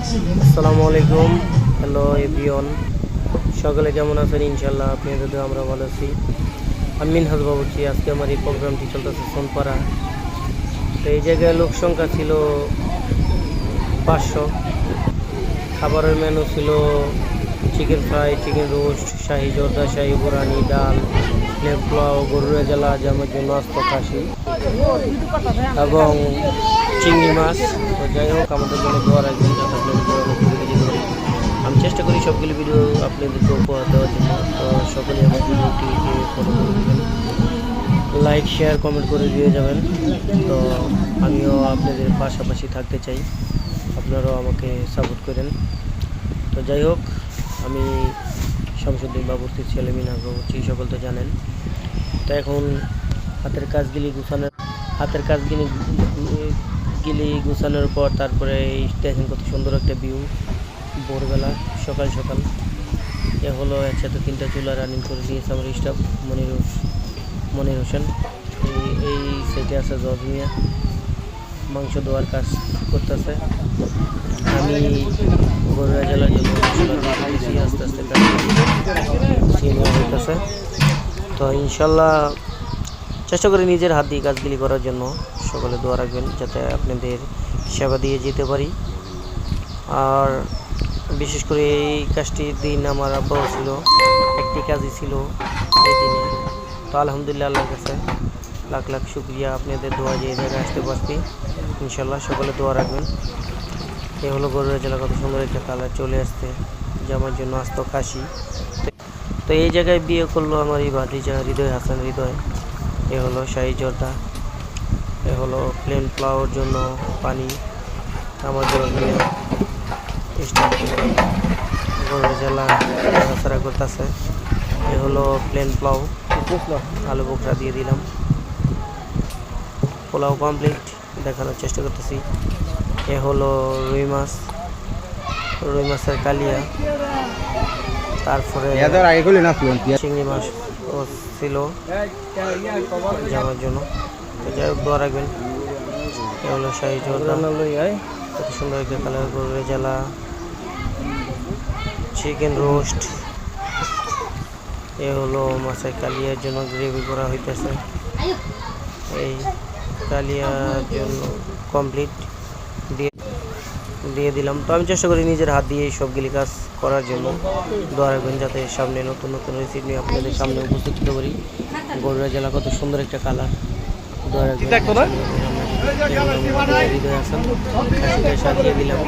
আসসালামু আলাইকুম। Hello everyone, সকলে কেমন আছেন? ইনশাল্লাহ আপনাদের তো আমরা ভালো আছি। আমি মিনহাজ বাবুর্চি। আজকে আমার এই প্রোগ্রামটি চলতেছে সোনপাড়া। তো এই জায়গায় লোক সংখ্যা ছিল 500। খাবারের মেনু ছিল চিকেন ফ্রাই, চিকেন রোস্ট, শাহি জর্দা, শাহি বুরানি, ডাল, প্লেন পোলাও, গরুর রেজালা, জামের জন্য আস্ত খাসি এবং চিংড়ি মাছ। তো যাই হোক, আমাদের জন্য দোয়া রাখবেন যাতে আমি চেষ্টা করি সবগুলো ভিডিও আপনাদেরকে উপহার দেওয়ার জন্য। তো সকলে আমার ভিডিওটিকে ফলো করে দেবেন, লাইক শেয়ার কমেন্ট করে দিয়ে যাবেন। তো আমিও আপনাদের পাশাপাশি থাকতে চাই, আপনারাও আমাকে সাপোর্ট করেন। তো যাই হোক, আমি শামসুদ্দিন বাবুর্চির ছেলে মিনহাজ বাবুর্চি, সকল তো জানেন। তো এখন হাতের কাজগুলি গুছানোর পর তারপরে দেখেন কত সুন্দর একটা ভিউ। ভোরবেলা সকাল সকাল এ হলো একসাথে 3টা চুলা রানিং করে দিয়েছে আমার স্টাফ মনির হোসেন। এই সাইডে আছে জজ মিয়া, মাংস দেওয়ার কাজ করতেছে। আমি বগুড়া জেলার জন্য আস্তে আস্তে কাজ হইতেছে। তো ইনশাল্লাহ চেষ্টা করি নিজের হাত দিয়ে কাজগুলি করার জন্য। সকলে দোয়া রাখবেন যাতে আপনাদের সেবা দিয়ে যেতে পারি। আর বিশেষ করে এই কাজটির দিন আমার আব্বাও ছিল, একটি কাজই ছিল এই দিনে। তো আলহামদুলিল্লাহ, আল্লাহর কাছে লাখ লাখ শুক্রিয়া, আপনাদের দোয়া যে জায়গায় আসতে পারছি। ইনশাল্লাহ সকলে দোয়া রাখবেন। এ হলো বগুড়া জেলা, কত সুন্দর একটা কালার চলে আসছে জামার জন্য আস্ত খাসি। তো এই জায়গায় বিয়ে করলো আমার এই ভাতিজা হৃদয় হাসান হৃদয়। এ হলো শাহি জর্দা, এ হলো প্লেন পোলাওর জন্য পানি আমার জন্য বগুড়া জেলা নাড়াচাড়া করতেছে। এ হলো প্লেন পোলাও, আলু বোখরা দিয়ে দিলাম। পোলাও কমপ্লিট, দেখানোর চেষ্টা করতেছি। এ হলো রুই মাছের কালিয়া, তারপরে চিংড়ি মাছ ছিল যাওয়ার জন্য। তো যাই হোক, দোয়া রাখবেন। এ হলো শাহি জর্দা, কত সুন্দর একটা কালার, গরুর রেজালা, চিকেন রোস্ট। এ হলো মাছের কালিয়ার জন্য গ্রেভি করা হইতেছে। এই কালিয়ার জন্য কমপ্লিট দিয়ে দিলাম। তো আমি চেষ্টা করি নিজের হাত দিয়ে সবগুলি কাজ করার জন্য। দোয়া রাখবেন যাতে সামনে নতুন নতুন রেসিপি নিয়ে আপনাদের সামনে উপস্থিত হতে পারি। বগুড়া জেলা, কত সুন্দর একটা কালার। দোয়া রাখবেন। হৃদয় হাসান, সাজিয়ে দিলাম।